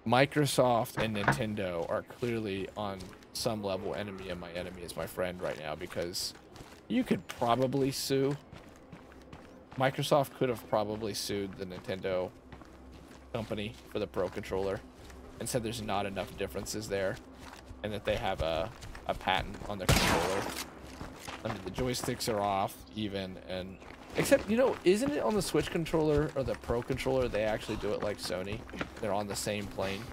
Microsoft and Nintendo are clearly on some level enemy, and my enemy is my friend right now, because you could probably sue. Microsoft could have probably sued the Nintendo company for the Pro Controller and said there's not enough differences there, and that they have a patent on their controller. I mean, the joysticks are off even, and except, you know, isn't it on the Switch controller or the Pro Controller they actually do it like Sony? They're on the same plane.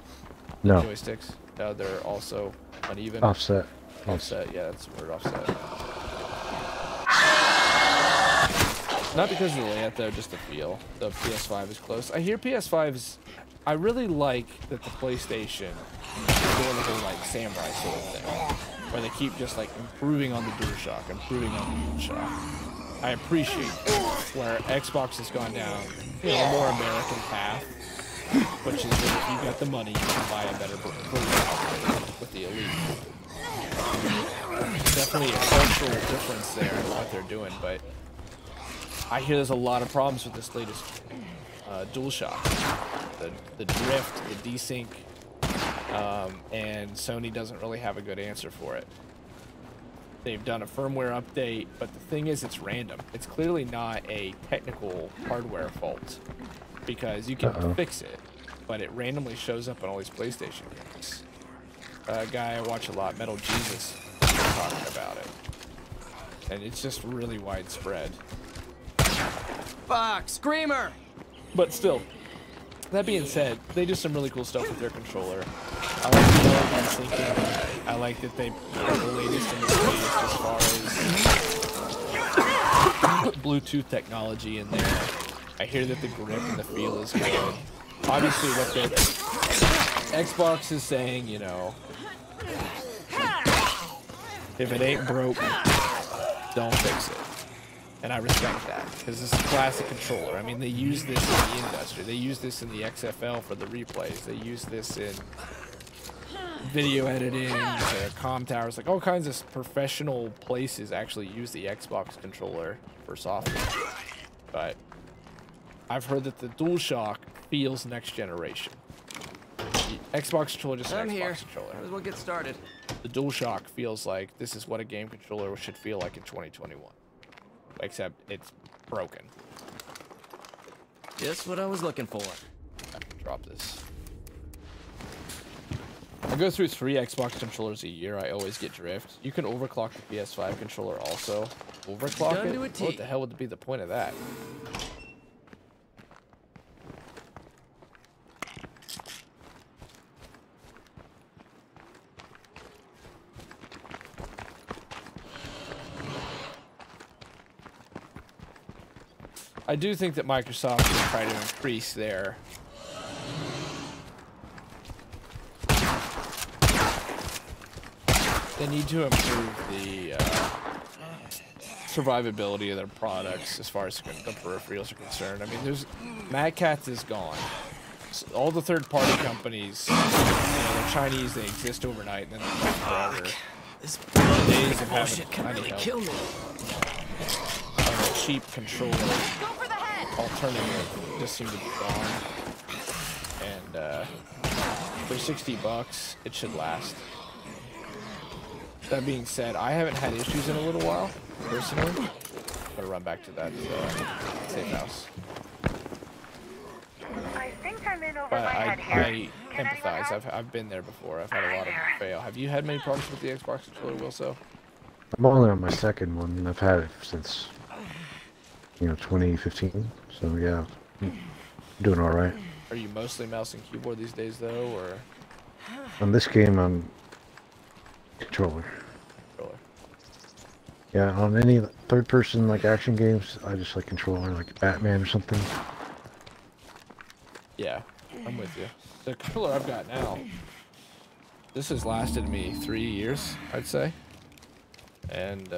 The No. joysticks. No, they're also uneven. Offset. Offset, yeah, that's the word, offset. Not because of the layout though, just the feel. The PS5 is close. I hear PS5's... I really like that the PlayStation is doing the whole like samurai sort of thing, where they keep just like improving on the DualShock, improving on the DualShock. I appreciate that. Where Xbox has gone down, you know, a more American path, which is that if you've got the money, you can buy a better version with the Elite. Definitely a cultural difference there in what they're doing, but I hear there's a lot of problems with this latest DualShock. The drift, the desync, and Sony doesn't really have a good answer for it. They've done a firmware update, but the thing is, it's random. It's clearly not a technical hardware fault, because you can fix it, but it randomly shows up on all these PlayStation games. A guy I watch a lot, Metal Jesus, is talking about it, and it's just really widespread. Fuck, Screamer! But still, that being said, they do some really cool stuff with their controller. I like the LED syncing. I like that they are the latest and the greatest as far as Bluetooth technology in there. I hear that the grip and the feel is good. Obviously, what the Xbox is saying, you know, if it ain't broke, don't fix it. And I respect that, because this is a classic controller. I mean, they use this in the industry. They use this in the XFL for the replays. They use this in video editing, comm towers, like all kinds of professional places actually use the Xbox controller for software. But I've heard that the DualShock feels next generation. The Xbox controller just an Xbox controller. Might as well get started. The DualShock feels like this is what a game controller should feel like in 2021. Except it's broken. Just what I was looking for. I can drop this. I go through 3 Xbox controllers a year. I always get drift. You can overclock the PS5 controller also. Overclock it? What the hell would be the point of that? I do think that Microsoft will try to increase their they need to improve the survivability of their products as far as the peripherals are concerned. I mean, there's Mad Catz is gone. So all the third-party companies, you know, they're Chinese. They exist overnight and then they're gone forever. This days of bullshit can really kill me. A cheap controller alternative just seemed to be gone, and for $60 it should last. That being said, I haven't had issues in a little while personally. I'm gonna run back to that safe house. I think I'm in over But my head here. I empathize. I've been there before. I've had a lot of fail. Have you had many problems with the Xbox controller, Wilso? I'm only on my second one, and I've had it since, you know, 2015. So yeah, I'm doing all right. Are you mostly mouse and keyboard these days, though, or? On this game, I'm controller. Yeah, on any third-person like action games, I just like controller, like Batman or something. Yeah, I'm with you. The controller I've got now, this has lasted me 3 years, I'd say. And,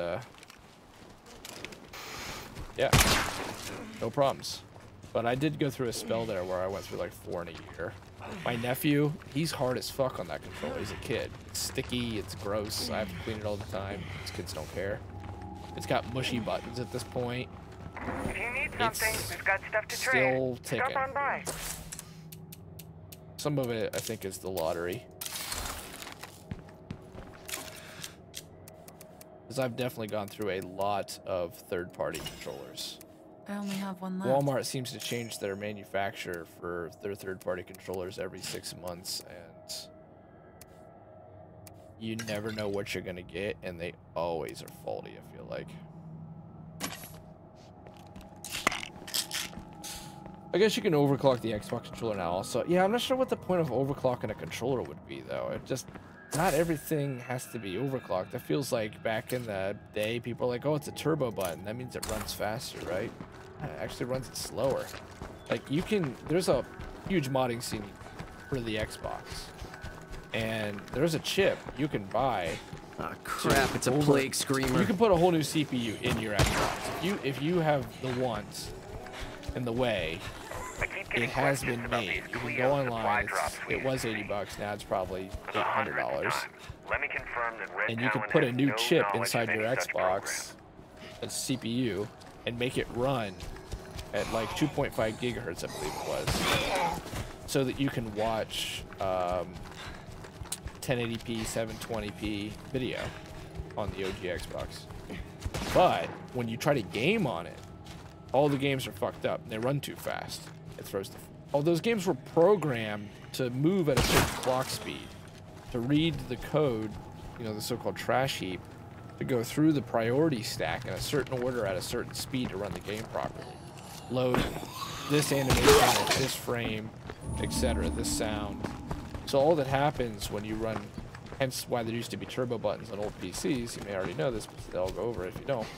yeah, no problems. But I did go through a spell there where I went through like 4 in a year. My nephew, he's hard as fuck on that controller. He's a kid. It's sticky, it's gross. I have to clean it all the time. These kids don't care. It's got mushy buttons at this point. If you need something, we've got stuff to still trade. ticking. Stop on by. Some of it, I think, is the lottery. Because I've definitely gone through a lot of third-party controllers. I only have one left. Walmart seems to change their manufacturer for their third-party controllers every 6 months, and you never know what you're gonna get, and they always are faulty, I feel like. I guess you can overclock the Xbox controller now also. Yeah, I'm not sure what the point of overclocking a controller would be, though. It just... Not everything has to be overclocked. It feels like back in the day, people are like, oh, it's a turbo button. That means it runs faster, right? It actually runs it slower. Like, you can... There's a huge modding scene for the Xbox. And there's a chip you can buy. Ah, crap, it's a plague screamer. You can put a whole new CPU in your Xbox. If you have the want and the way, it has been made. You can go online. It was $80. Now it's probably $800. And you can put a new chip inside your Xbox, a CPU, and make it run at like 2.5 gigahertz, I believe it was, so that you can watch 1080p, 720p video on the OG Xbox. But when you try to game on it, all the games are fucked up. They run too fast. It throws the... All those games were programmed to move at a certain clock speed, to read the code, you know, the so-called trash heap, to go through the priority stack in a certain order at a certain speed to run the game properly. Load this animation at this frame, etc., this sound. So all that happens when you run, hence why there used to be turbo buttons on old PCs, you may already know this, but I'll go over it if you don't,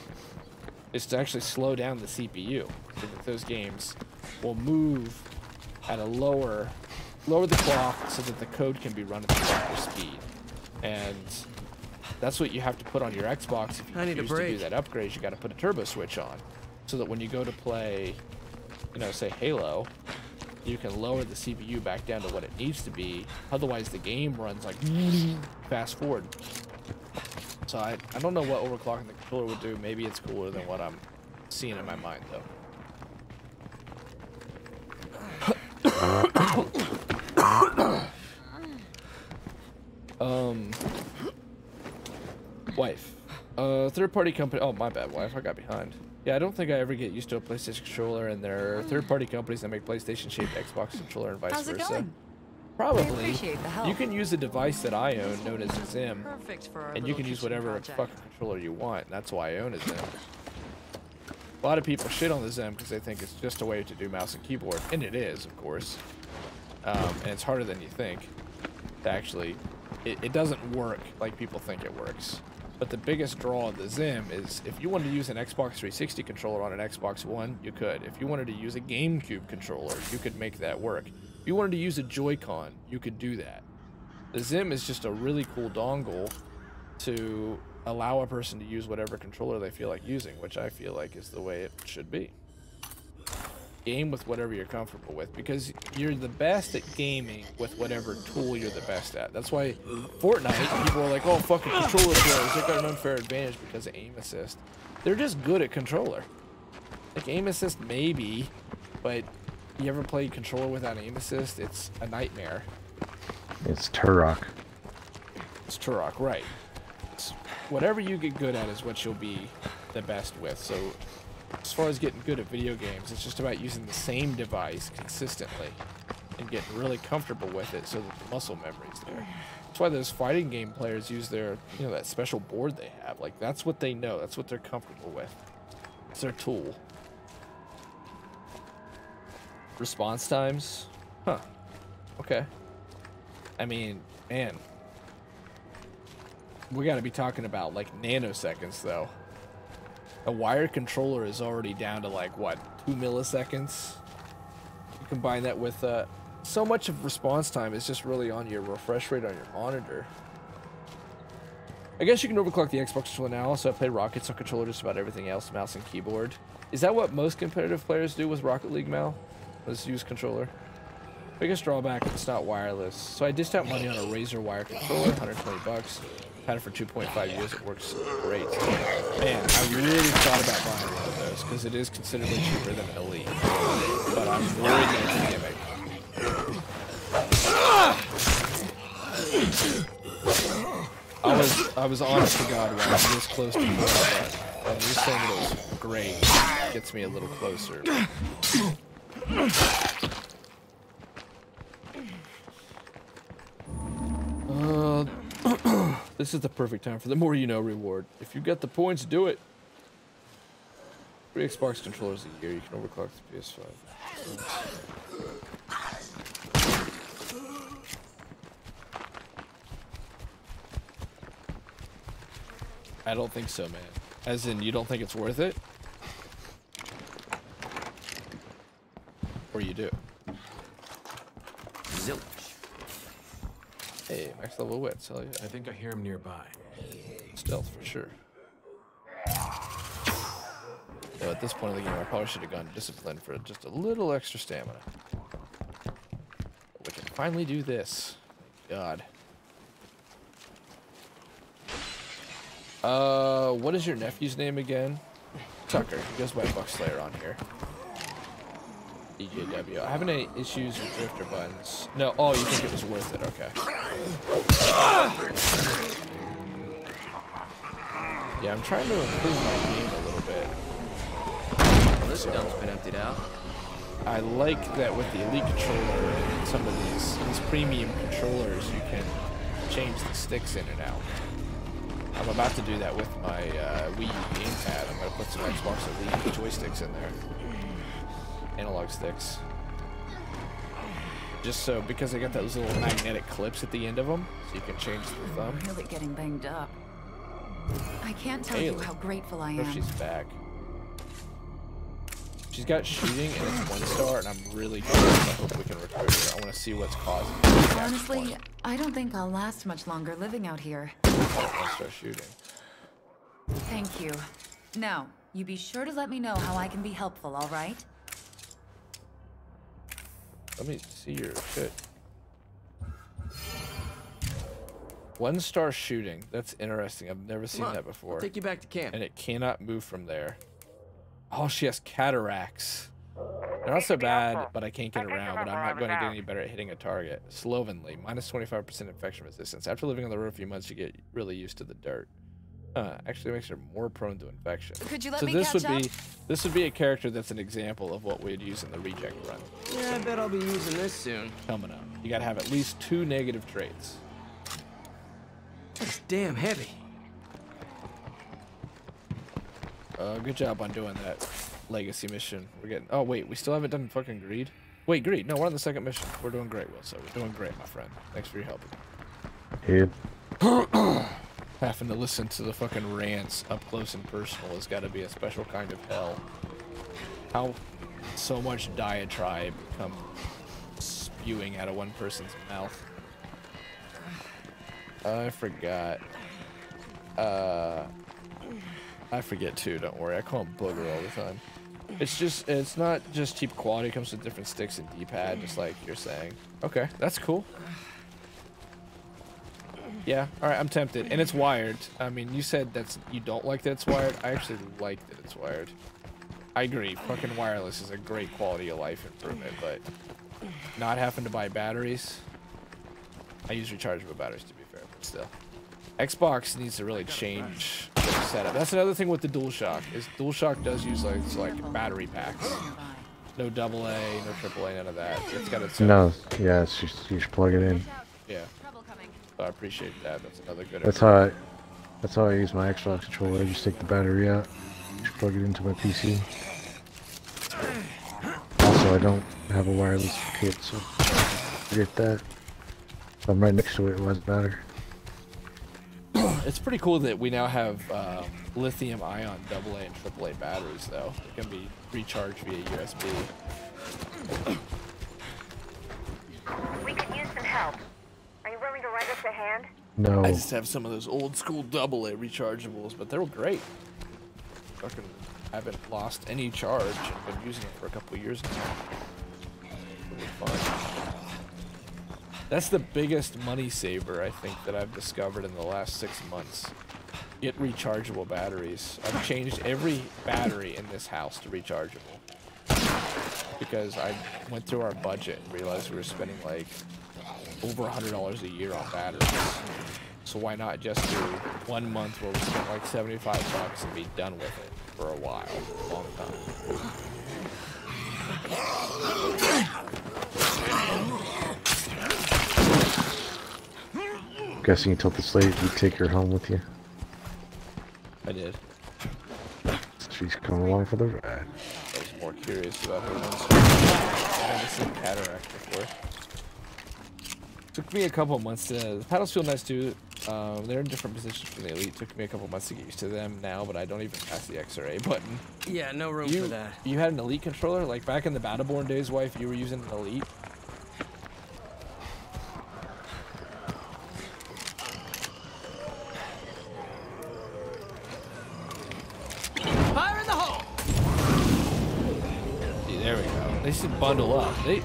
is to actually slow down the CPU so that those games will move at a lower the clock so that the code can be run at the proper speed. And that's what you have to put on your Xbox if you choose to do that upgrade. You got to put a turbo switch on so that when you go to play, you know, say Halo, you can lower the CPU back down to what it needs to be. Otherwise the game runs like fast forward. So I don't know what overclocking the controller would do. Maybe it's cooler than what I'm seeing in my mind, though. Wife. Third-party company. Oh, my bad, wife. I got behind. Yeah, I don't think I ever get used to a PlayStation controller, and there are third-party companies that make PlayStation-shaped Xbox controller and vice versa. How's it going? Probably. Appreciate the help. You can use a device that I own known as a Zim, Perfect for our and you can use whatever fucking controller you want, and that's why I own a Zim. A lot of people shit on the Zim because they think it's just a way to do mouse and keyboard, and it is, of course. And it's harder than you think. To actually, it doesn't work like people think it works. But the biggest draw of the Zim is if you wanted to use an Xbox 360 controller on an Xbox One, you could. If you wanted to use a GameCube controller, you could make that work. If you wanted to use a Joy-Con, you could do that. The Zim is just a really cool dongle to allow a person to use whatever controller they feel like using, which I feel like is the way it should be. Game with whatever you're comfortable with, because you're the best at gaming with whatever tool you're the best at. That's why Fortnite, people are like, oh, fucking controller players, they've got an unfair advantage because of aim assist. They're just good at controller. Like, aim assist maybe, but you ever played controller without aim assist? It's a nightmare. It's Turok. It's Turok, right. It's whatever you get good at is what you'll be the best with. So as far as getting good at video games, it's just about using the same device consistently and getting really comfortable with it so that the muscle memory's there. That's why those fighting game players use their, you know, that special board they have. Like, that's what they know. That's what they're comfortable with. It's their tool. Response times? Huh. Okay. I mean, man. We gotta be talking about, like, nanoseconds, though. A wired controller is already down to, like, what, 2 milliseconds? You combine that with, so much of response time is just really on your refresh rate on your monitor. I guess you can overclock the Xbox controller now. Also, I play Rockets on controller, just about everything else, mouse and keyboard. Is that what most competitive players do with Rocket League, Mal? Let's use controller. Biggest drawback, it's not wireless. So I dished out money on a Razer wire controller, 120 bucks. Had it for 2.5 years, it works great. Man, I really thought about buying one of those, because it is considerably cheaper than an Elite. But I'm worried that it's a gimmick. I was honest to God when I was this close to the button. And you saying that it was great gets me a little closer. This is the perfect time for the more you know reward. If you get the points, do it. 3 Xbox controllers a year. You can overclock the PS5. I don't think so, man. As in, you don't think it's worth it? Or you do? Zilch. Hey, max level wits, hell yeah. I think I hear him nearby. Stealth for sure. Though at this point of the game, I probably should have gone discipline for just a little extra stamina. We can finally do this. Thank God. What is your nephew's name again? Tucker. He goes by Buckslayer on here. DJW. I haven't any issues with drifter buttons. No. Oh, you think it was worth it? Okay. Yeah, I'm trying to improve my game a little bit. Well, this dump's been emptied out. I like that with the Elite controller and some of these premium controllers, you can change the sticks in and out. I'm about to do that with my Wii U gamepad. I'm going to put some Xbox Elite joysticks in there. Analog sticks. Just so, because they got those little magnetic clips at the end of them, so you can change the thumb. I'm really getting banged up. I can't tell you how grateful I If am. she's back. She's got shooting and it's 1 star, and I'm really curious. I hope we can recruit her. I want to see what's causing it. Honestly, I don't think I'll last much longer living out here. 1 star shooting. Thank you. Now, you be sure to let me know how I can be helpful, all right? Let me see your shit. 1 star shooting. That's interesting. I've never seen that before. I'll take you back to camp. And it cannot move from there. Oh, she has cataracts. They're not so bad, but I can't get around. But I'm not going to get any better at hitting a target. Slovenly, minus 25% infection resistance. After living on the road a few months, you get really used to the dirt. Actually makes her more prone to infection. Could you let so me this catch would up? be this would be a character that's an example of what we'd use in the reject run. Yeah, I bet I'll be using this soon. Coming up, you got to have at least 2 negative traits. That's damn heavy. Good job on doing that legacy mission. We're getting. Oh wait, we still haven't done fucking greed. Wait, greed. No, we're on the 2nd mission. We're doing great, Will. So we're doing great, my friend. Thanks for your help. Yeah. Having to listen to the fucking rants up close and personal has got to be a special kind of hell. How so much diatribe come spewing out of one person's mouth. I forgot. I forget too, don't worry. I call him Booger all the time. It's not just cheap quality. It comes with different sticks and D-pad, just like you're saying. Okay, that's cool. Yeah, alright, I'm tempted. And it's wired. I mean, you said you don't like that it's wired. I actually like that it's wired. I agree. Fucking wireless is a great quality of life improvement, but not having to buy batteries. I use rechargeable batteries, to be fair, but still. Xbox needs to really change their setup. That's another thing with the DualShock, is DualShock does use like battery packs. No AA, no AAA, none of that. It's got its own. No, yeah, it's just, you should plug it in. Yeah. So I appreciate that. That's another good. That's how I use my Xbox controller. I just take the battery out, just plug it into my PC. Also, I don't have a wireless kit, so forget that. If I'm right next to it, it doesn't matter. It's pretty cool that we now have lithium-ion AA and AAA batteries, though. They can be recharged via USB. We could use some help. Are you willing to lend us a hand? No. I just have some of those old school AA rechargeables, but they're great. Fucking haven't lost any charge and been using it for a couple years now. Really fun. That's the biggest money saver I think that I've discovered in the last 6 months. Get rechargeable batteries. I've changed every battery in this house to rechargeable. Because I went through our budget and realized we were spending like over $100 a year on batteries. So why not just do 1 month where we spend like $75 and be done with it for a while, a long time. Guessing you told the slave you'd take her home with you. I did. She's coming along for the ride. I was more curious about her ones. I've never seen cataract before. Took me a couple months to. The paddles feel nice too. They're in different positions from the elite. Took me a couple months to get used to them now, but I don't even pass the X or A button. Yeah, no room for that. You had an elite controller? Like back in the Battleborn days, wife, you were using an elite? Fire in the hole! See, there we go. They should bundle up. They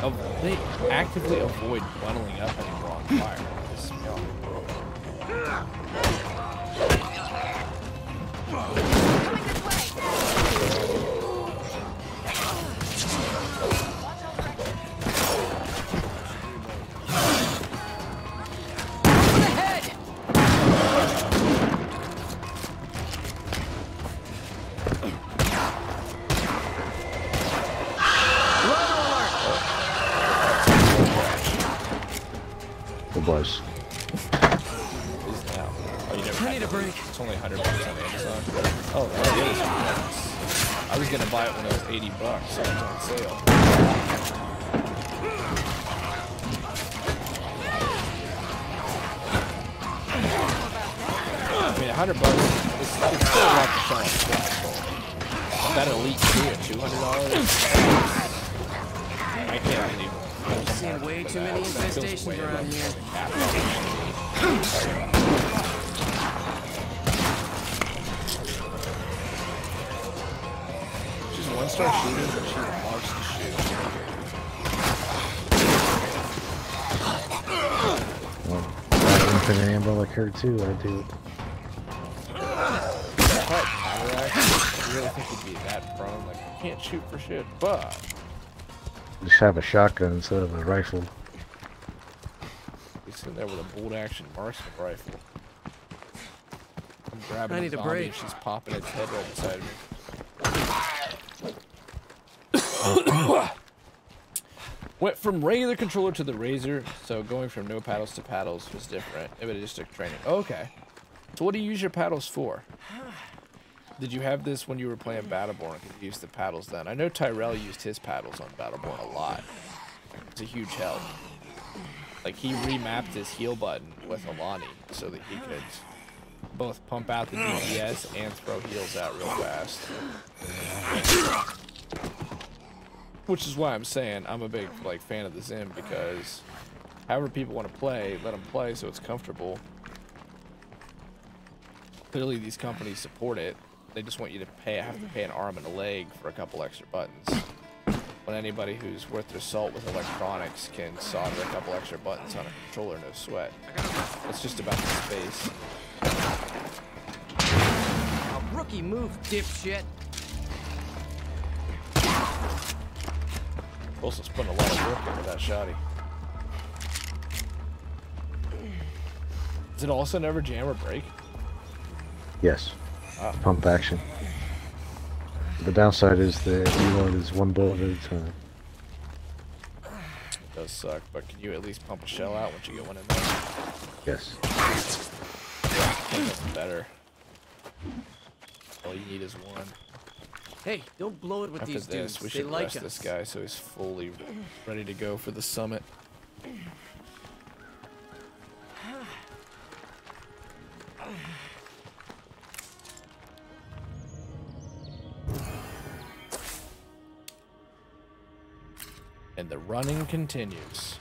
actively avoid bundling up anymore on fire. This smell. Was. Is now. Oh, you never I need a break. It's only $100 on Amazon. Oh, that is nice. I was gonna buy it when it was $80, so it's on sale. I mean, $100 it's still a lot to sell on console. That Elite 2 at $200. I can't believe it. I've seen way too many infestations around here. She's one-star shooting, but she loves to shoot. Well, I infinite ammo like her too, I do. Cataract, I really think he'd be that prone. Like, you can't shoot for shit, but... Just have a shotgun instead of a rifle. He's sitting there with a bolt-action marksman rifle. I'm grabbing I need a zombie break. and she's popping its head right beside me. Went from regular controller to the Razor, so going from no paddles to paddles was different. It just took training. Oh, okay. So what do you use your paddles for? Did you have this when you were playing Battleborn? Could you use the paddles then? I know Tyrell used his paddles on Battleborn a lot. It's a huge help. Like, he remapped his heal button with Alani so that he could both pump out the DPS and throw heals out real fast. Which is why I'm saying I'm a big fan of the Zim, because however people want to play, let them play so it's comfortable. Clearly these companies support it. They just want you to have to pay an arm and a leg for a couple extra buttons. When anybody who's worth their salt with electronics can solder a couple extra buttons on a controller, no sweat. It's just about the space. A rookie move, dipshit. Also putting a lot of work into that shotty. Does it also never jam or break? Yes. Ah. Pump action. The downside is the reload is one bullet at a time. It does suck, but can you at least pump a shell out once you get one in there? Yes. I think that's better. All you need is one. Hey, don't blow it with After these this, dudes. we They should like rest us. this guy so he's fully ready to go for the summit. And the running continues.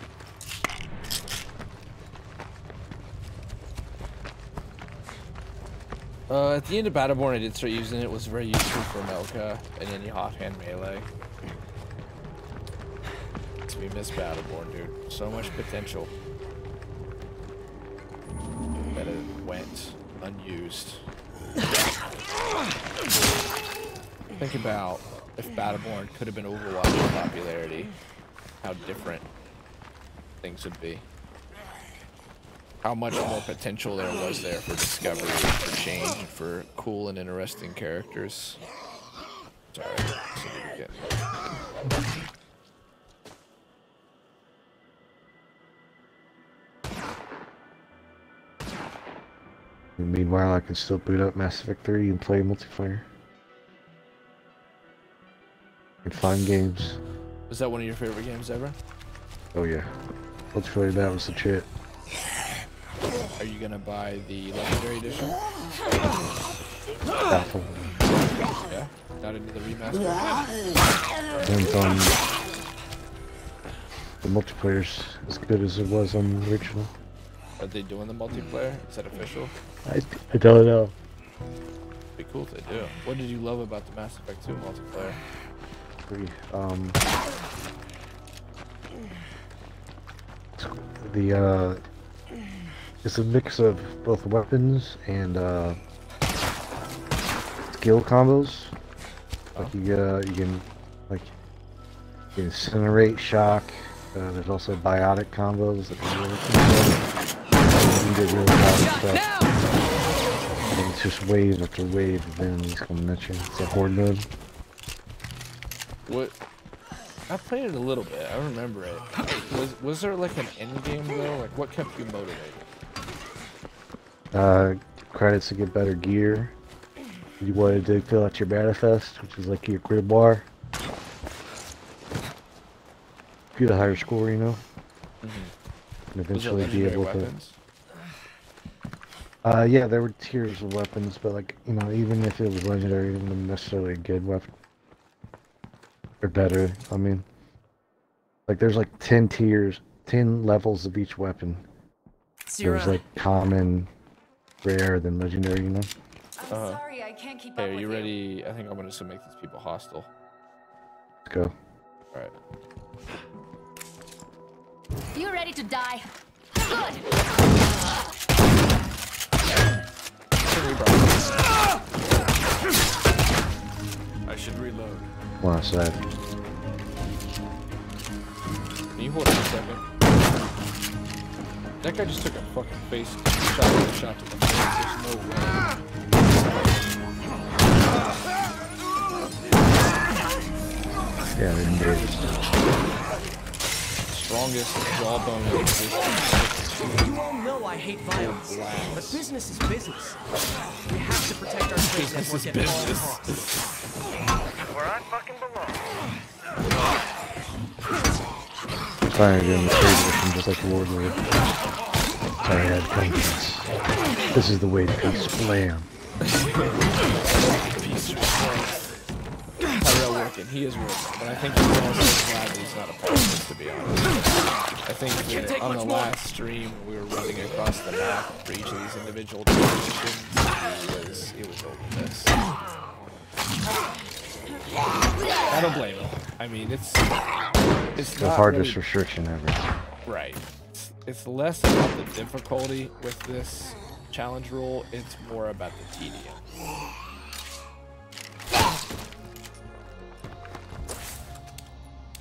At the end of Battleborn, I did start using it. It was very useful for Melka and any offhand melee. So we miss Battleborn, dude. So much potential that it went unused. Think about if Battleborn could have been Overwatch in popularity, how different things would be. how much more potential there was there for discovery, for change, and for cool and interesting characters. Sorry, Meanwhile, I can still boot up Mass Effect 3 and play multiplayer. And find games. Was that one of your favorite games ever? Oh yeah. Multiplayer, that was the shit. Are you gonna buy the Legendary Edition? Doubtful. Yeah? Not into the remaster? Depends on the multiplayer's as good as it was on the original. Are they doing the multiplayer? Is that official? I don't know. It'd be cool if they do. What did you love about the Mass Effect 2 multiplayer? It's a mix of both weapons and skill combos. Like you can incinerate, shock. There's also biotic combos that can really get really loud stuff. And it's just wave after wave of enemies coming at you. It's a horde mode. What? I played it a little bit. I remember it. Was there like an end game though? Like what kept you motivated? Credits to get better gear. You wanted to fill out your manifest, which is like your grimoire. Get a higher score, you know. And eventually be able weapons? to. Yeah, there were tiers of weapons, but like even if it was legendary, it wasn't necessarily a good weapon. Or better, I mean. Like there's like 10 tiers, 10 levels of each weapon. There's like common, rare, then legendary, you know? I'm sorry, I can't keep up Hey, are with you ready? I think I'm gonna just make these people hostile. Let's go. Alright. You ready to die? Good. I should reload. One side. Can you hold on a second? That guy just took a fucking face shot to the face. There's no way. Yeah, they're engaged. Strongest jawbone in existence. You all know I hate violence, but business is business. We have to protect our trade network at all costs. Where I fucking belong. Trying to do the trade mission just like the Warlord. Sorry, I had conscience. This is the way to peace. Blam. Tyrell working. He is working, but I think he's also glad that he's not a part of this, to be honest. I think that on the last stream we were running across the map for each of these individual missions. It was over this. I don't blame him. I mean, it's The hardest restriction ever. Right. It's less about the difficulty with this challenge rule. It's more about the tedium.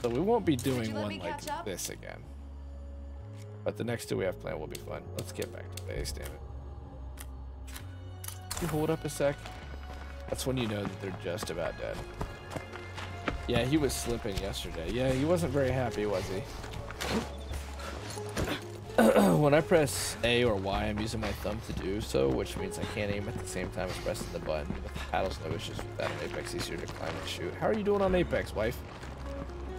So we won't be doing one like this again. But the next two we have planned will be fun. Let's get back to base, damn it. Can you hold up a sec? That's when you know that they're just about dead. Yeah, he was slipping yesterday. Yeah, he wasn't very happy, was he? When I press A or Y, I'm using my thumb to do so, which means I can't aim at the same time as pressing the button. With the paddles, no issues with that. On Apex, easier to climb and shoot. How are you doing on Apex, wife?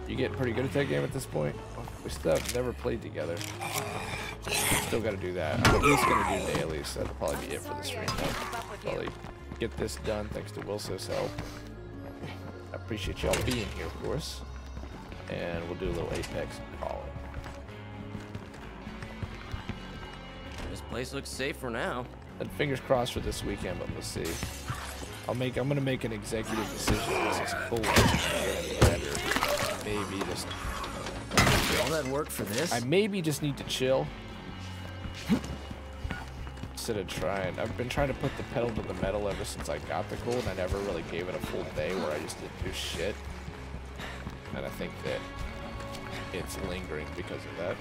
You getting pretty good at that game at this point? We still have never played together. Still got to do that. I'm at least going to do daily, so that'll probably be it for the stream. Probably get this done thanks to Wilso's help. I appreciate y'all being here, of course. And we'll do a little Apex calling. This place looks safe for now. And fingers crossed for this weekend, but we'll see. I'm gonna make an executive decision. This is cool. Maybe just All that work for this? I maybe just need to chill instead of trying. I've been trying to put the pedal to the metal ever since I got the gold, and I never really gave it a full day where I just didn't do shit. And I think that it's lingering because of that.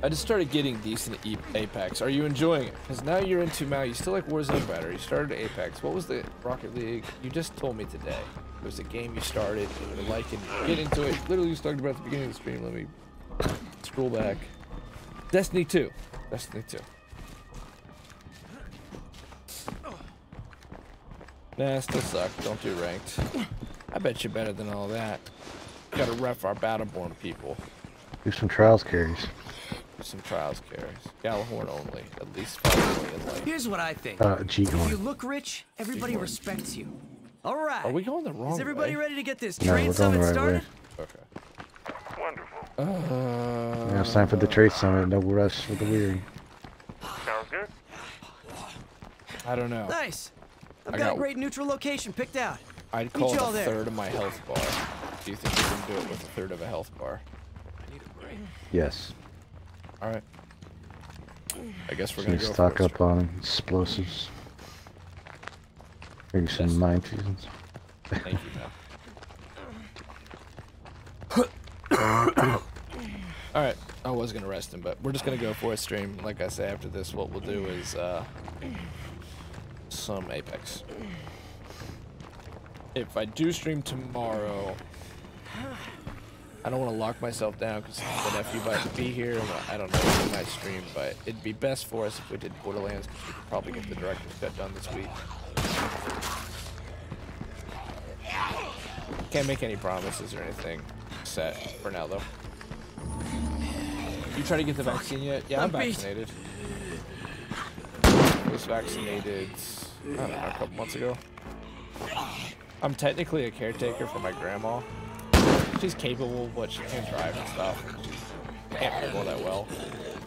I just started getting decent Apex. Are you enjoying it? Because now you're into Mal. You still like Warzone better. You started Apex. What was the Rocket League? You just told me today. It was a game you started. You were liking. Get into it. Literally, you talked about at the beginning of the stream. Let me scroll back. Destiny 2. Destiny 2. Nah, still suck. Don't do ranked. I bet you're better than all that. Gotta ref our Battleborn people. Do some trials carries. Some trials carries. Gallahorn only. At least 5 million life. Here's what I think. G If you horn. look rich, everybody respects you. All right. Are we going the wrong way? Is everybody ready to get this No, trade we're going the summit right way. started? Okay. Wonderful. Now it's time for the trade summit. No rush with the weary. Sounds good. I don't know. Nice. I've I got a got- great neutral location picked out. I'd Meet call it you all a there. third of my health bar. Do you think you can do it with a third of a health bar? Yes. Alright. I guess we're So you gonna go stock for it. up on explosives. Maybe some mine fusions. Thank you, man. Alright, I was gonna rest him, but we're just gonna go for a stream. Like I say, after this, what we'll do is some Apex. If I do stream tomorrow, I don't want to lock myself down because the nephew might be here. And I don't know if he might stream, but it'd be best for us if we did Borderlands because we could probably get the director's cut done this week. Can't make any promises or anything set for now, though. You try to get the vaccine yet? Yeah, I'm vaccinated. I was vaccinated, I don't know, a couple months ago. I'm technically a caretaker for my grandma. She's capable, but she can't drive and stuff. She can't handle that well.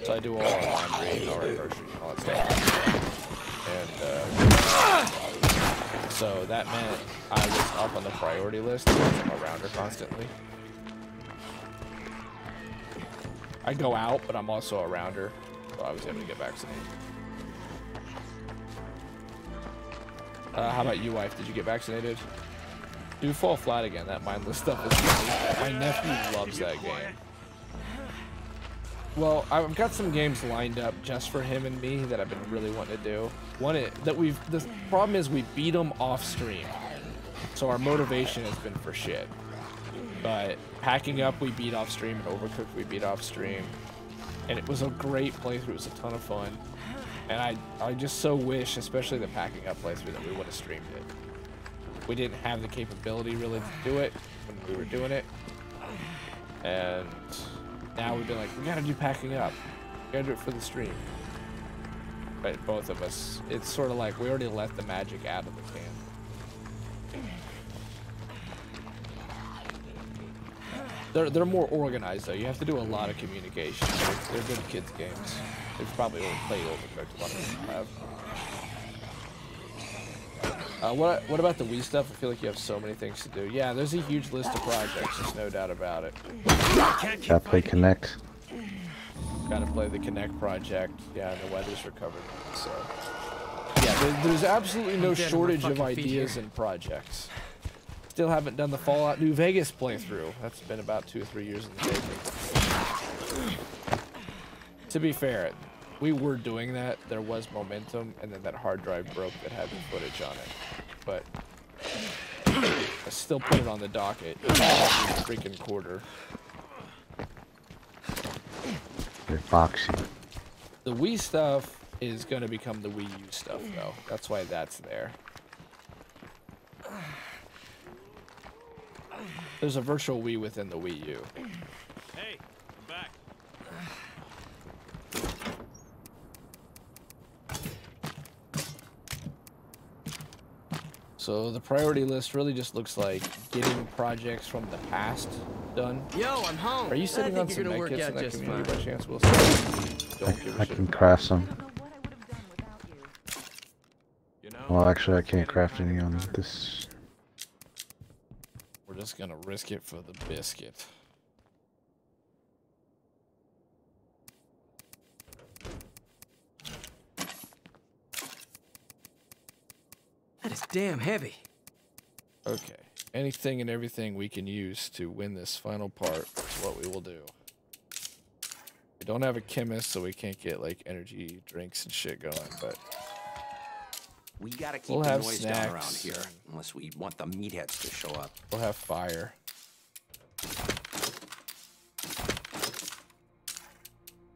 So I do all our laundry, all our groceries, and all that stuff. And so that meant I was up on the priority list because I'm around her constantly. I go out, but I'm also around her, so I was able to get vaccinated. How about you, wife? Did you get vaccinated? Do fall flat again. That mindless stuff is funny. My nephew loves that game. Well, I've got some games lined up just for him and me that I've been really wanting to do. The problem is we beat them off stream, so our motivation has been for shit. But Packing Up we beat off stream, and Overcooked we beat off stream, and it was a great playthrough. It was a ton of fun, and I just so wish, especially the Packing Up playthrough, that we would have streamed it. We didn't have the capability really to do it when we were doing it, and now we've been like, we gotta do Packing Up. We gotta do it for the stream. But both of us, it's sort of like we already let the magic out of the can. They're more organized though. You have to do a lot of communication. They're good kids games. They've probably played Overcooked. A lot of people have. What about the Wii stuff? I feel like you have so many things to do. Yeah, there's a huge list of projects. There's no doubt about it. Gotta play Connect. Gotta play the Connect project. Yeah, and the weather's recovered. So yeah, there's absolutely no shortage of ideas and projects. Still haven't done the Fallout New Vegas playthrough. That's been about 2 or 3 years in the making. To be fair, we were doing that. There was momentum, and then that hard drive broke that had the footage on it. But I still put it on the docket every freaking quarter. They're boxy. The Wii stuff is going to become the Wii U stuff, though. That's why that's there. There's a virtual Wii within the Wii U. Hey, I'm back. So the priority list really just looks like getting projects from the past done. Yo, I'm home. Are you sitting on I think some you're gonna med work kits in out that just community fine. by chance, Wilson? Don't give a I shit. can craft some. You know, Well, actually, I can't craft any on this. We're just gonna risk it for the biscuit. That is damn heavy. Okay. Anything and everything we can use to win this final part is what we will do. I don't have a chemist, so we can't get like energy drinks and shit going, but We gotta keep we'll the have noise down around snacks. here, unless we want the meatheads to show up. We'll have fire.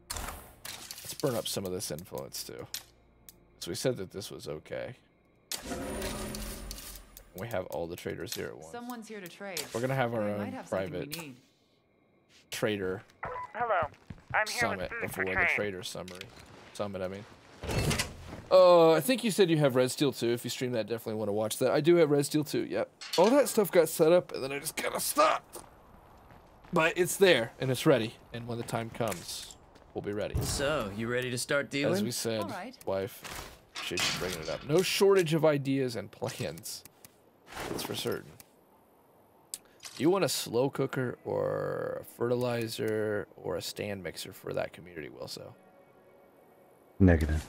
Let's burn up some of this influence too. So we said that this was okay. We have all the traders here at once. Someone's here to trade. We're gonna have our We own might have something we private need. trader Hello. I'm here summit with food before for the trade. trader summit. I mean. I think you said you have Red Steel 2. If you stream that, definitely want to watch that. I do have Red Steel 2. Yep. All that stuff got set up, and then I just kind of stopped. But it's there, and it's ready. And when the time comes, we'll be ready. So, you ready to start dealing? As we said, All right. wife, she's bringing it up. No shortage of ideas and plans. That's for certain. Do you want a slow cooker or a fertilizer or a stand mixer for that community, Wilso? Negative.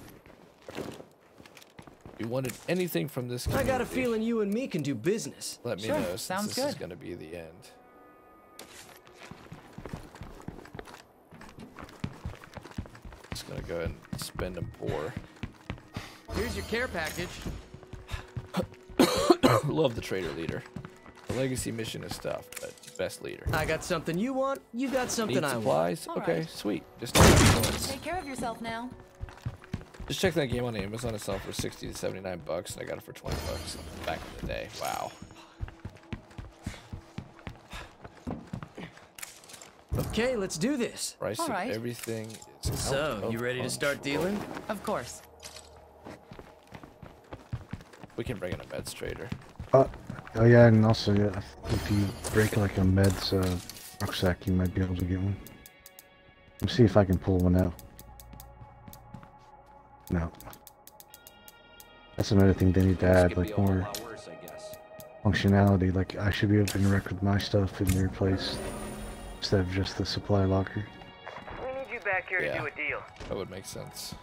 If you wanted anything from this I community, got a feeling you and me can do business. let me Sure, know, since sounds this is good. going to be the end. Just going to go ahead and spend and pour. Here's your care package. Love the trader leader. The legacy mission is tough, but best leader. I got something you want, you got something Need I want. supplies? All Okay, right. sweet. Just check Take care of yourself now. that game on Amazon. It's selling for 60 to 79 bucks, and I got it for 20 bucks back in the day. Wow. Okay, let's do this. Price All of right. everything is So, out you of ready to start control. dealing? Of course. We can bring in a meds trader. Oh yeah, and also yeah, if you break like a meds rucksack, you might be able to get one. Let's see if I can pull one out. No. That's another thing they need to This add, could be like a whole more lot worse, I guess. functionality. Like I should be able to interact with my stuff in your place instead of just the supply locker. We need you back here Yeah. to do a deal. That would make sense.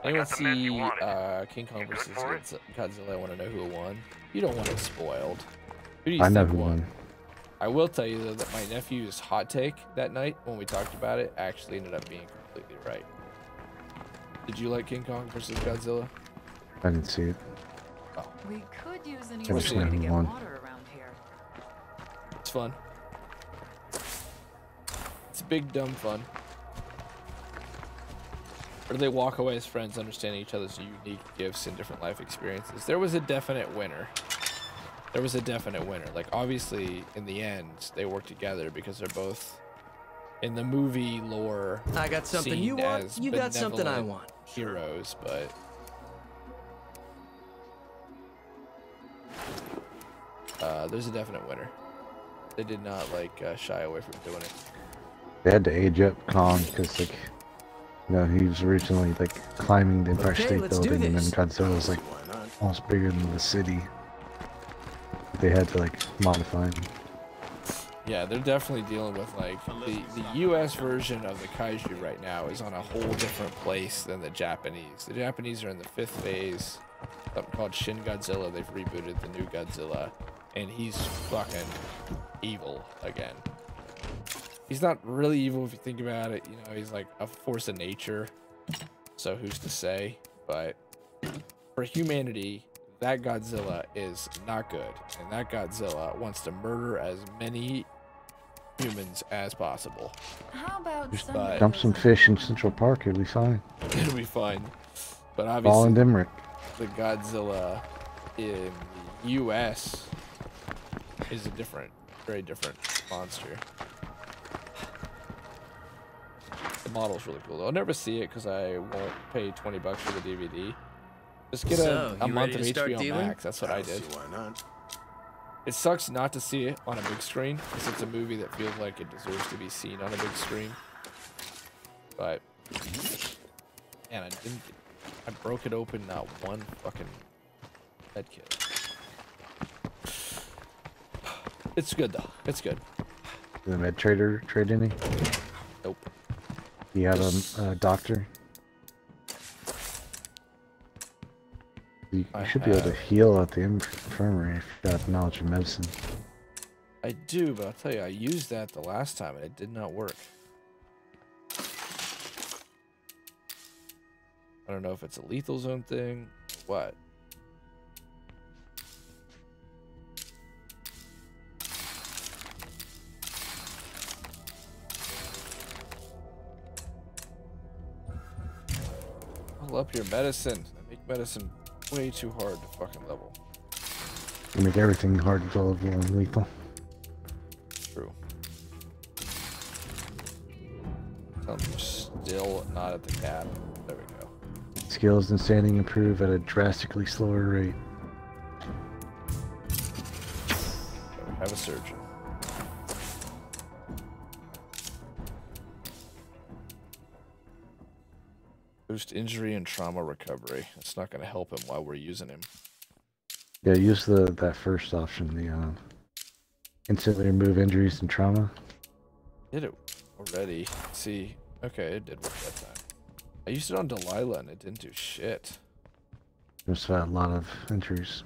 I Anyone got the meds you see wanted. King Kong You good versus for it? Godzilla? I want to know who won. You don't want it spoiled. Who do you I know think who won. I will tell you though that my nephew's hot take that night when we talked about it actually ended up being completely right. Did you like King Kong versus Godzilla? I didn't see it. We could use an Never easy seen way to who get won. water around here. It's fun. It's big dumb fun. Or they walk away as friends, understanding each other's unique gifts and different life experiences. There was a definite winner. There was a definite winner. Like, obviously, in the end, they work together because they're both, in the movie lore, I got something seen you want, as you got something I benevolent want. heroes, but there's a definite winner. They did not, like, shy away from doing it. They had to age up Kong because, like, you know, he was originally like climbing the Empire Okay, State let's do Building, and then this. Godzilla was like almost bigger than the city. They had to like modify him. Yeah, they're definitely dealing with, like, the US version of the kaiju right now is on a whole different place than the Japanese. The Japanese are in the 5th phase, something called Shin Godzilla. They've rebooted the new Godzilla, and he's fucking evil again. He's not really evil if you think about it. You know, he's like a force of nature, so who's to say? But for humanity, that Godzilla is not good, and that Godzilla wants to murder as many humans as possible. How about Just some buy- Dump some fish in Central Park, it'll be fine. It'll be fine. But All obviously, in Dimrick. the Godzilla in the US is a different, very different monster. The model's really cool though. I'll never see it because I won't pay 20 bucks for the DVD. Just get So, a you month ready of to start HBO dealing? Max. That's what I did. Why not? It sucks not to see it on a big screen because it's a movie that feels like it deserves to be seen on a big screen. But man, I broke it open, not one fucking head kit. It's good though. It's good. Did the med trader trade any? Nope. He had a doctor. You I should be able to have- heal at the infirmary if you got knowledge of medicine. I do, but I'll tell you, I used that the last time and it did not work. I don't know if it's a lethal zone thing. What? Level up your medicine. I make medicine way too hard to fucking level. You make everything hard to level and lethal. True. Tell them you're still not at the cap. There we go. Skills and standing improve at a drastically slower rate. There we have a surgeon. Boost injury and trauma recovery. That's not going to help him while we're using him. Yeah, use that first option, the instantly remove injuries and trauma. Did it already? See, okay, it did work that time. I used it on Delilah and it didn't do shit. Just had a lot of injuries.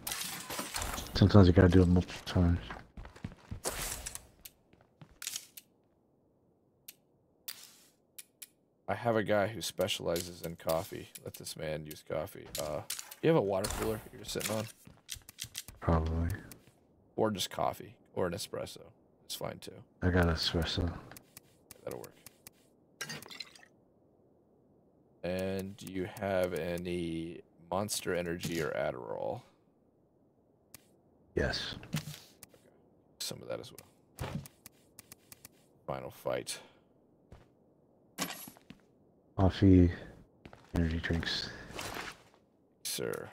Sometimes you gotta do it multiple times. I have a guy who specializes in coffee. Let this man use coffee. You have a water cooler you're sitting on? Probably. Or just coffee. Or an espresso. It's fine too. I got espresso. That'll work. And do you have any Monster Energy or Adderall? Yes. Okay. Some of that as well. Final fight. Coffee, energy drinks. Sir.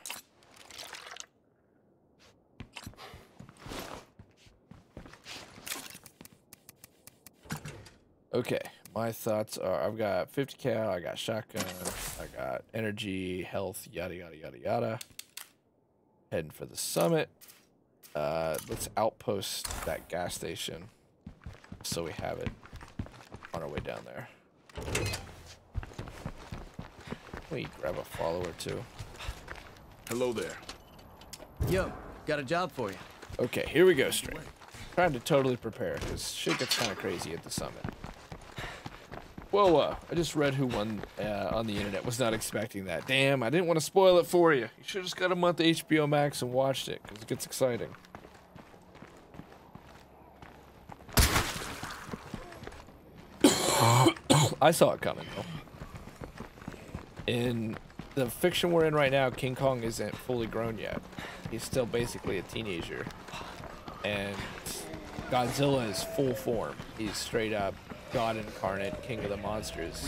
Okay, my thoughts are I've got 50 cal, I got shotgun, I got energy, health, yada yada yada yada. Heading for the summit. Let's outpost that gas station so we have it on our way down there. We grab a follower too. Hello there. Yo, got a job for you. Okay, here we go, String. Trying to totally prepare because shit gets kind of crazy at the summit. Whoa, I just read who won on the internet. Was not expecting that. Damn, I didn't want to spoil it for you. You should have just got a month of HBO Max and watched it because it gets exciting. I saw it coming though. In the fiction we're in right now, King Kong isn't fully grown yet. He's still basically a teenager. And Godzilla is full form. He's straight up God incarnate, king of the monsters.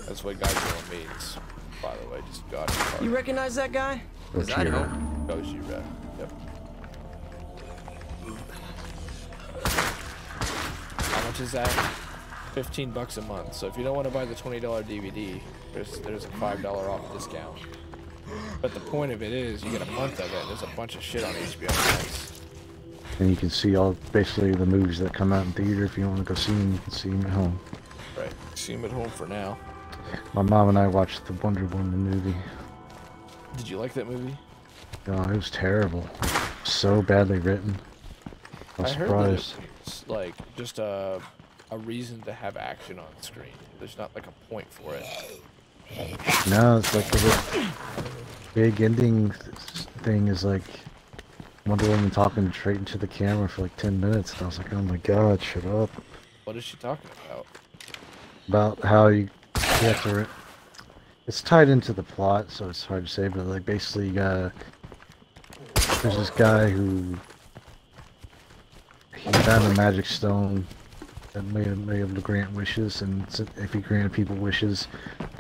That's what Godzilla means, by the way, just God incarnate. You recognize that guy? 'Cause I don't. Gojira. Yep. How much is that? $15 a month. So if you don't want to buy the $20 DVD, there's a $5 off discount. But the point of it is, you get a month of it. There's a bunch of shit on HBO Max. And you can see all basically the movies that come out in theater. If you want to go see them, you can see them at home. Right. See them at home for now. My mom and I watched the Wonder Woman movie. Did you like that movie? Oh, it was terrible. So badly written. I'm I heard that surprised. it's like just a reason to have action on screen. There's not like a point for it. No, it's like the big ending thing is like Wonder Woman talking straight into the camera for like 10 minutes. And I was like, oh my god, shut up. What is she talking about? About how you have to... It's tied into the plot, so it's hard to say, but like basically you gotta... There's this guy who... He found a magic stone that made him able to grant wishes, and if he granted people wishes,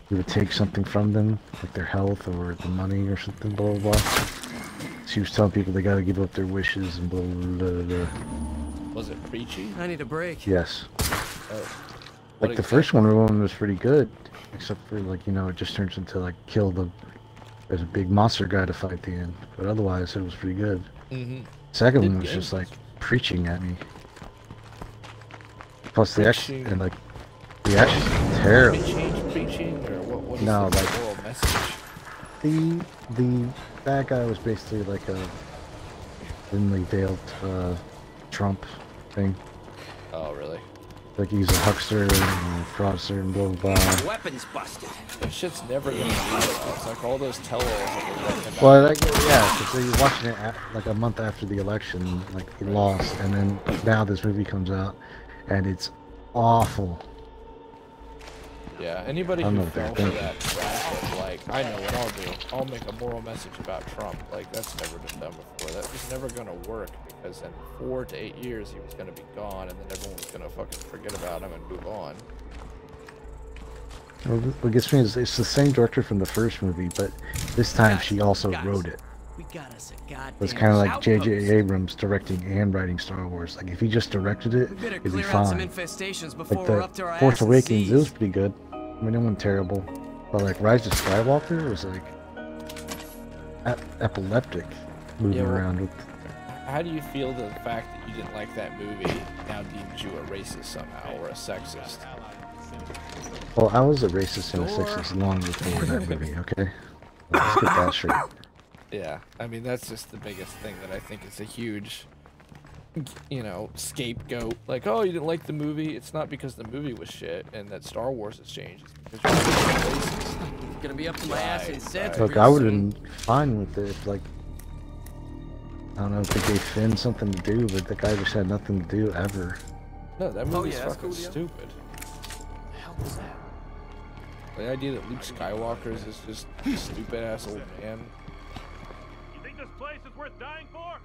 he would take something from them, like their health or the money or something, blah blah blah. So he was telling people they gotta give up their wishes and blah blah blah blah. Was it preachy? I need a break. Yes. Oh. Like the first Wonder Woman was pretty good, except for like, you know, it just turns into like kill the... There's a big monster guy to fight at the end, but otherwise it was pretty good. Second one was just like preaching at me. Plus the action, and like the action is terrible. Preaching, or what is No, the like moral message? the bad guy was basically like a thinly veiled Trump thing. Oh, really? Like he's a huckster and a fraudster and blah blah blah. Weapons busted. That shit's never gonna be it's like all those tell-alls that we're writing about. Well, like, yeah, because you're watching it like a month after the election, like he lost, and then now this movie comes out, and it's awful. Yeah, anybody who fell for that trap, like, I know what I'll do. I'll make a moral message about Trump. Like, that's never been done before. That was never gonna work, because in 4 to 8 years he was gonna be gone, and then everyone was gonna fucking forget about him and move on. Well, what gets me is it's the same director from the first movie, but this time she also wrote it. We got us a goddamn It's kind of like J.J. Abrams directing and writing Star Wars. Like if he just directed it, it'd be fine. Like the Force Awakens, it was pretty good. I mean, it wasn't terrible, but like Rise of Skywalker was like epileptic, moving around with. How do you feel the fact that you didn't like that movie now deems you a racist somehow or a sexist? Well, I was a racist and a sexist long before that movie. Okay, let's get that straight. Yeah, I mean that's just the biggest thing that I think is a huge, you know, scapegoat. Like, oh, you didn't like the movie. It's not because the movie was shit and that Star Wars has changed. It's because you're racist. It's gonna be up to my ass in Santa. Look, I would have been fine with it if, like, I don't know if they gave Finn something to do, but the guy just had nothing to do ever. No, that movie's fucking stupid. What the hell was that? The idea that Luke Skywalker is just a stupid ass old man. You think this place is worth dying for?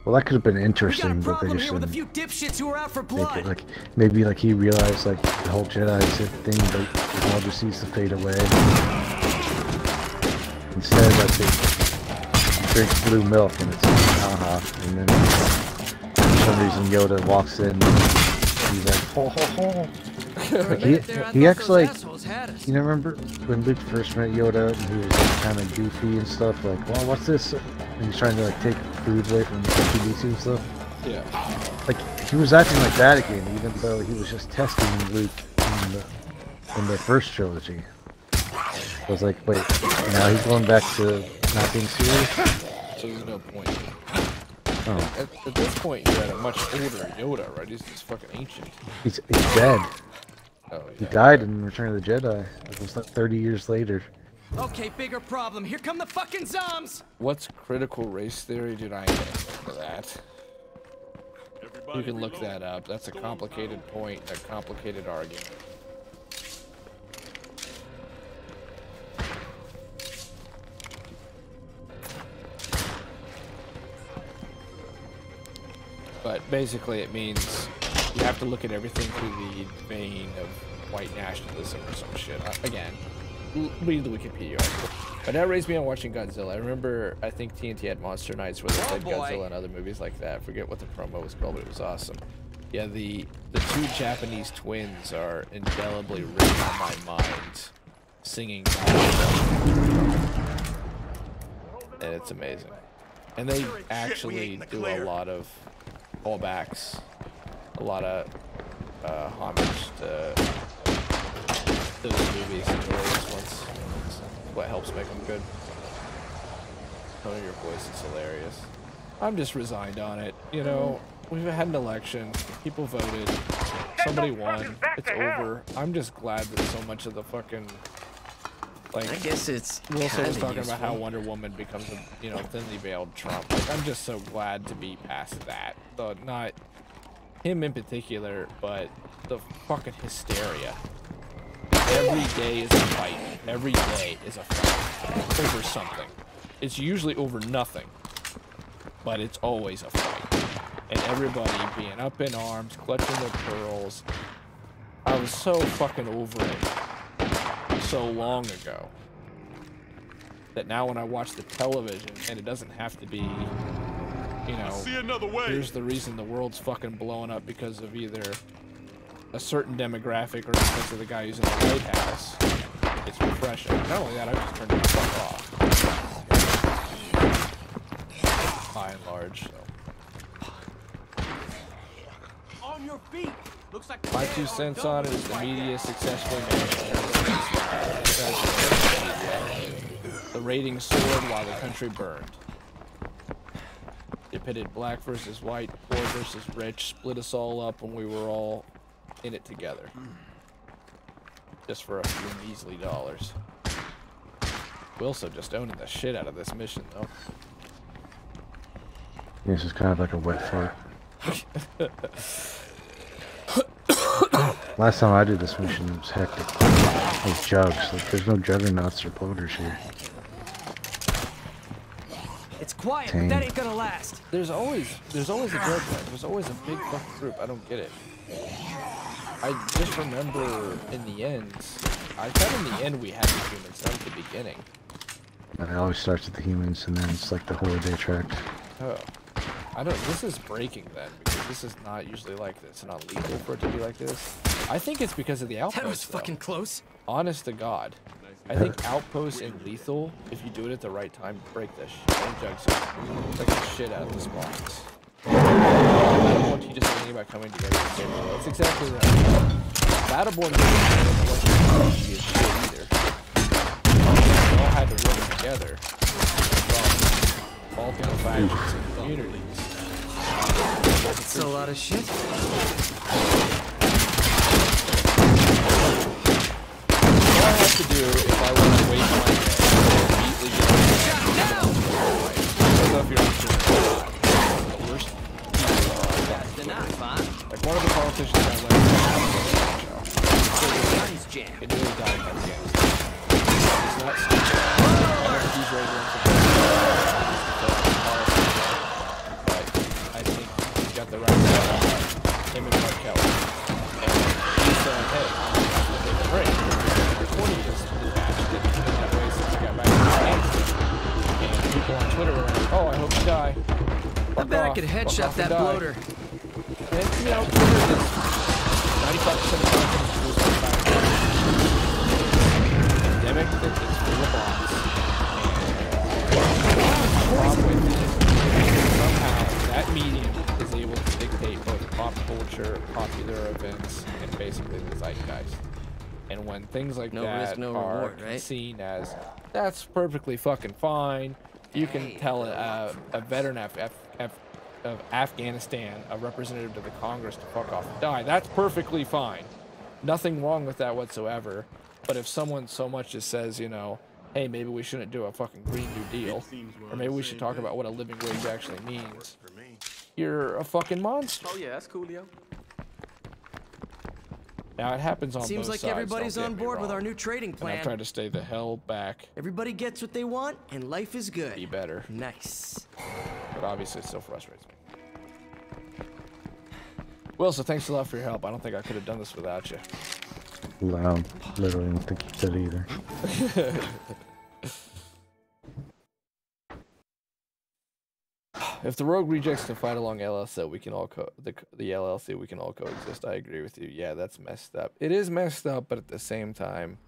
Well, that could have been interesting, We got a but they problem just here with a didn't few dipshits who are out for make blood. it. Like maybe like he realized like the whole Jedi Sith thing, but it all just needs to fade away. Instead, like they drink blue milk and it's and then for some reason Yoda walks in and he's like ho ho ho. Like he acts like, you know, remember when Luke first met Yoda and he was like, kind of goofy and stuff, like, well, what's this? And he's trying to like take food away from R2-D2 and stuff. Yeah. Like he was acting like that again, even though he was just testing Luke in the first trilogy. I was like, wait, now he's going back to not being serious? So there's no point. Oh. At this point, you're at a much older Yoda, right? He's just fucking ancient. He's dead. Oh, yeah. He died in Return of the Jedi. It was like 30 years later. Okay, bigger problem. Here come the fucking zombs. What's critical race theory? Dude, I ain't gonna for that. You can look that up. That's a complicated point, a complicated argument. But basically it means you have to look at everything through the vein of white nationalism or some shit. Again, read the Wikipedia article. But that raised me on watching Godzilla. I remember, I think TNT had Monster Nights where they played Godzilla and other movies like that. I forget what the promo was called, but it was awesome. Yeah, the two Japanese twins are indelibly written on my mind, singing, and it's amazing. And they actually do a lot of callbacks, a lot of homage to those movies and the latest ones. It's what helps make them good. Oh, your voice is hilarious. I'm just resigned on it, you know. We've had an election, people voted, somebody won, it's over. I'm just glad that so much of the fucking, like, I guess it's Wilson was talking about how Wonder Woman becomes a, you know, thinly veiled Trump. Like, I'm just so glad to be past that. So not him in particular, but the fucking hysteria. Every day is a fight. Every day is a fight over something. It's usually over nothing, but it's always a fight. And everybody being up in arms, clutching their pearls. I was so fucking over it so long ago that now when I watch the television, and it doesn't have to be, you know, here's the reason the world's fucking blowing up because of either a certain demographic or because of the guy who's in the White House. It's refreshing. Not only that, I just turned it the fuck off. By and large, so. On your feet. Looks like My 2 cents on it is the media successfully managed the ratings soared while the country burned. It pitted black versus white, poor versus rich, split us all up when we were all in it together. Just for a few measly dollars. We're also just owning the shit out of this mission, though. This is kind of like a wet fart. Last time I did this mission, it was hectic. Those jugs, like there's no juggernauts or bloaters here. It's quiet, but that ain't gonna last. There's always a group. There's always a big fucking group. I don't get it. I just remember in the end, I thought in the end we had the humans, not at the beginning. It always starts with the humans, and then it's like the holiday tracks. Oh. I don't, this is breaking then, because this is not usually like this. It's not legal for it to be like this. I think it's because of the outposts. That was fucking close. Honest to God. I think outposts in lethal, if you do it at the right time, break the shit. Break the shit out of the spawns. I don't want you just thinking about coming together to save the world. That's exactly right. Battleborn wasn't shit either. We all had to work together. All different factions and communities. That's a lot of shit. What I have to do if I want to waste my day immediately get I don't know if you're actually the worst people like one of the politicians I went to it really died against Afghanistan. It's not stupid. I know he's ready to but I think he's got the right him and Mark Kelly. And he said, hey, I'm going to take a break. Recording this that way since I got back to Afghanistan. And people on Twitter were like, oh, I hope you die. I bet I could headshot that bloater. And, you know, Twitter is 95% of the time pandemic that is full of bots. And somehow that medium is able to dictate both pop culture, popular events, and basically the zeitgeist. And when things like that are seen as, that's perfectly fucking fine, you can tell a veteran of Afghanistan, a representative to the Congress, to fuck off and die. That's perfectly fine. Nothing wrong with that whatsoever. But if someone so much as says, you know, hey, maybe we shouldn't do a fucking Green New Deal, or maybe we should talk about what a living wage actually means, you're a fucking monster. Oh yeah, that's cool, yo. Now it happens on both sides. Seems like everybody's on board with our new trading plan. And I try to stay the hell back. Everybody gets what they want, and life is good. Be better. Nice. But obviously it still frustrates me. Well, so thanks a lot for your help. I don't think I could have done this without you. Loud. Literally don't think you could either. If the rogue rejects can fight along LLC, we can all the LLC, we can all coexist. I agree with you. Yeah, that's messed up. It is messed up, but at the same time,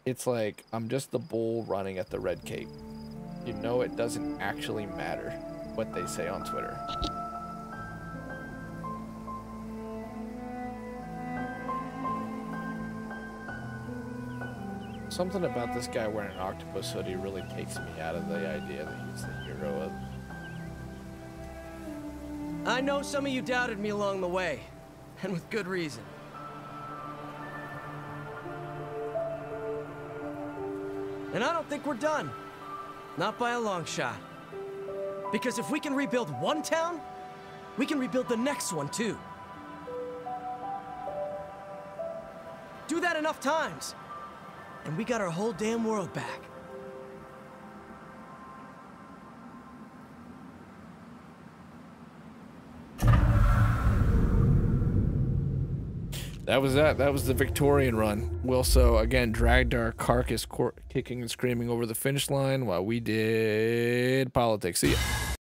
it's like I'm just the bull running at the red cape. You know, it doesn't actually matter what they say on Twitter. Something about this guy wearing an octopus hoodie really takes me out of the idea that he's the hero of... I know some of you doubted me along the way, and with good reason. And I don't think we're done. Not by a long shot. Because if we can rebuild one town, we can rebuild the next one too. Do that enough times, and we got our whole damn world back. That was that. That was the Victorian run. We also, again, dragged our carcass kicking and screaming over the finish line while we did politics. See ya.